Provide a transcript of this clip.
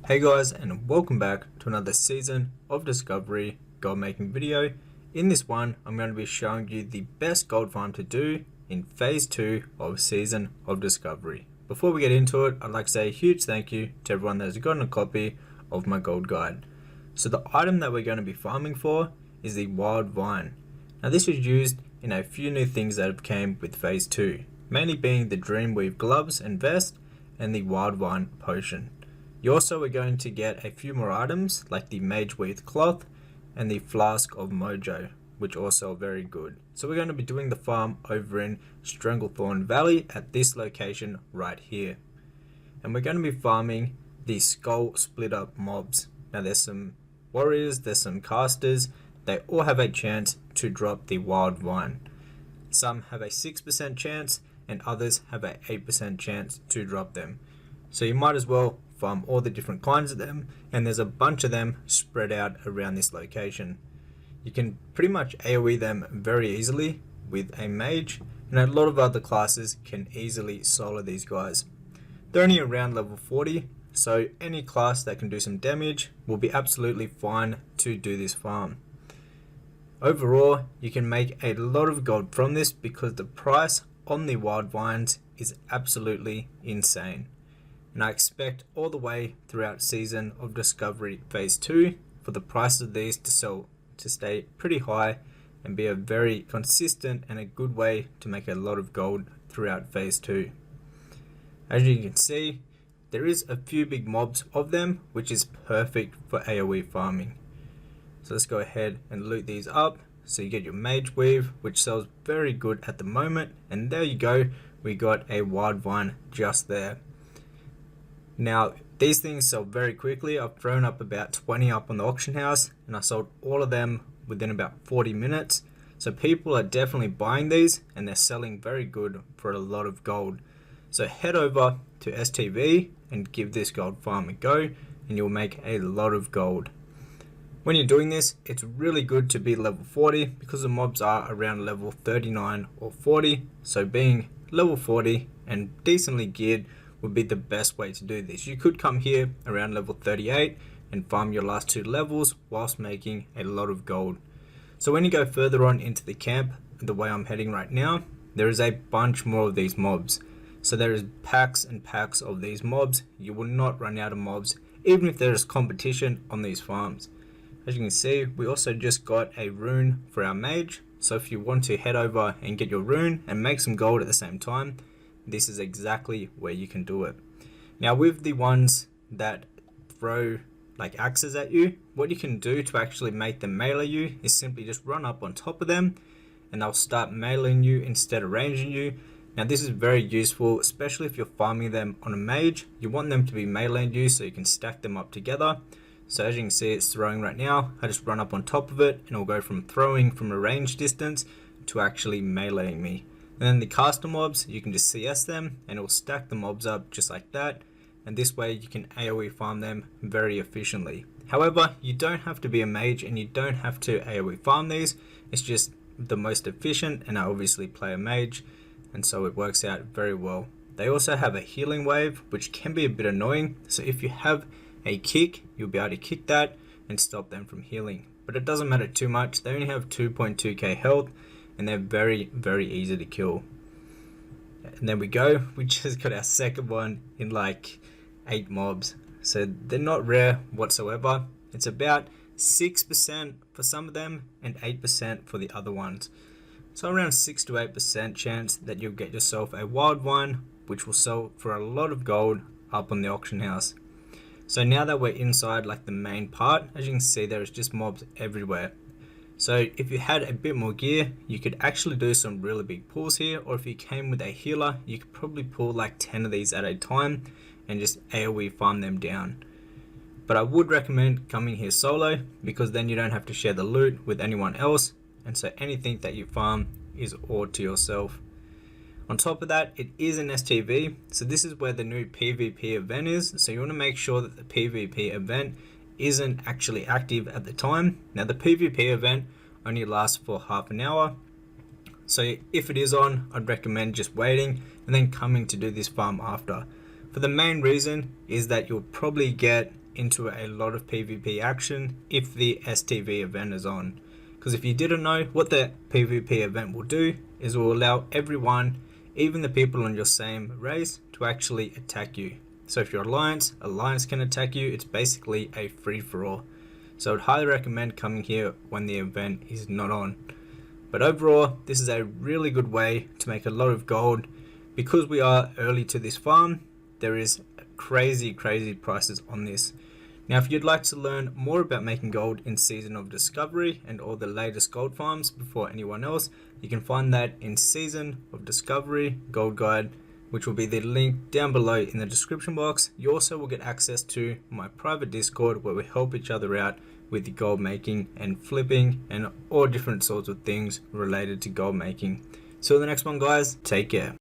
Hey guys, and welcome back to another season of Discovery gold making video. In this one, I'm going to be showing you the best gold farm to do in phase 2 of season of Discovery. Before we get into it, I'd like to say a huge thank you to everyone that has gotten a copy of my gold guide. So the item that we're going to be farming for is the wild vine. Now this was used in a few new things that have came with phase 2, mainly being the Dreamweave gloves and vest and the wild vine potion. You also are going to get a few more items like the Mage Weave cloth and the Flask of Mojo, which also are very good. So we're going to be doing the farm over in Stranglethorn Valley at this location right here. And we're going to be farming the Skull Splitter mobs. Now there's some warriors, there's some casters, they all have a chance to drop the wild vine. Some have a 6% chance and others have a 8% chance to drop them. So you might as well farm all the different kinds of them, and there's a bunch of them spread out around this location. You can pretty much AoE them very easily with a mage, and a lot of other classes can easily solo these guys. They're only around level 40, so any class that can do some damage will be absolutely fine to do this farm. Overall, you can make a lot of gold from this because the price on the wild vines is absolutely insane. And I expect all the way throughout season of Discovery phase 2 for the price of these to stay pretty high and be a very consistent and a good way to make a lot of gold throughout phase 2. As you can see, there is a few big mobs of them, which is perfect for AoE farming. So let's go ahead and loot these up. So you get your Mage Weave, which sells very good at the moment, and there you go, we got a wild vine just there. Now these things sell very quickly. I've thrown up about 20 up on the auction house and I sold all of them within about 40 minutes. So people are definitely buying these and they're selling very good for a lot of gold. So head over to STV and give this gold farm a go and you'll make a lot of gold. When you're doing this, it's really good to be level 40 because the mobs are around level 39 or 40. So being level 40 and decently geared would be the best way to do this. You could come here around level 38 and farm your last 2 levels whilst making a lot of gold. So when you go further on into the camp, the way I'm heading right now, there is a bunch more of these mobs. So there is packs and packs of these mobs. You will not run out of mobs even if there is competition on these farms. As you can see, we also just got a rune for our mage. So if you want to head over and get your rune and make some gold at the same time, this is exactly where you can do it. Now with the ones that throw like axes at you, what you can do to actually make them melee you is simply just run up on top of them and they'll start meleeing you instead of ranging you. Now this is very useful, especially if you're farming them on a mage. You want them to be meleeing you so you can stack them up together. So as you can see, it's throwing right now. I just run up on top of it and it'll go from throwing from a range distance to actually meleeing me. And then the caster mobs, you can just CS them and it will stack the mobs up just like that. And this way you can AoE farm them very efficiently. However, you don't have to be a mage and you don't have to AoE farm these. It's just the most efficient and I obviously play a mage and so it works out very well. They also have a healing wave which can be a bit annoying. So if you have a kick, you'll be able to kick that and stop them from healing. But it doesn't matter too much. They only have 2.2k health. And they're very, very easy to kill. And there we go. We just got our second one in like 8 mobs. So they're not rare whatsoever. It's about 6% for some of them and 8% for the other ones. So around 6 to 8% chance that you'll get yourself a wild vine, which will sell for a lot of gold up on the auction house. So now that we're inside like the main part, as you can see, there is just mobs everywhere. So if you had a bit more gear, you could actually do some really big pulls here, or if you came with a healer, you could probably pull like 10 of these at a time and just AoE farm them down. But I would recommend coming here solo because then you don't have to share the loot with anyone else, and so anything that you farm is all to yourself. On top of that, it is an STV, so this is where the new PvP event is, so you want to make sure that the PvP event isn't actually active at the time. Now the PvP event only lasts for half an hour, so if it is on, I'd recommend just waiting and then coming to do this farm after. For the main reason is that you'll probably get into a lot of PvP action if the STV event is on. Because if you didn't know, what the PvP event will do is it will allow everyone, even the people on your same race, to actually attack you. So if you're Alliance can attack you. It's basically a free-for-all. So I'd highly recommend coming here when the event is not on. But overall, this is a really good way to make a lot of gold. Because we are early to this farm, there is crazy prices on this. Now if you'd like to learn more about making gold in Season of Discovery and all the latest gold farms before anyone else, you can find that in Season of Discovery Gold Guide, which will be the link down below in the description box. You also will get access to my private Discord where we help each other out with the gold making and flipping and all different sorts of things related to gold making. So the next one, guys, take care.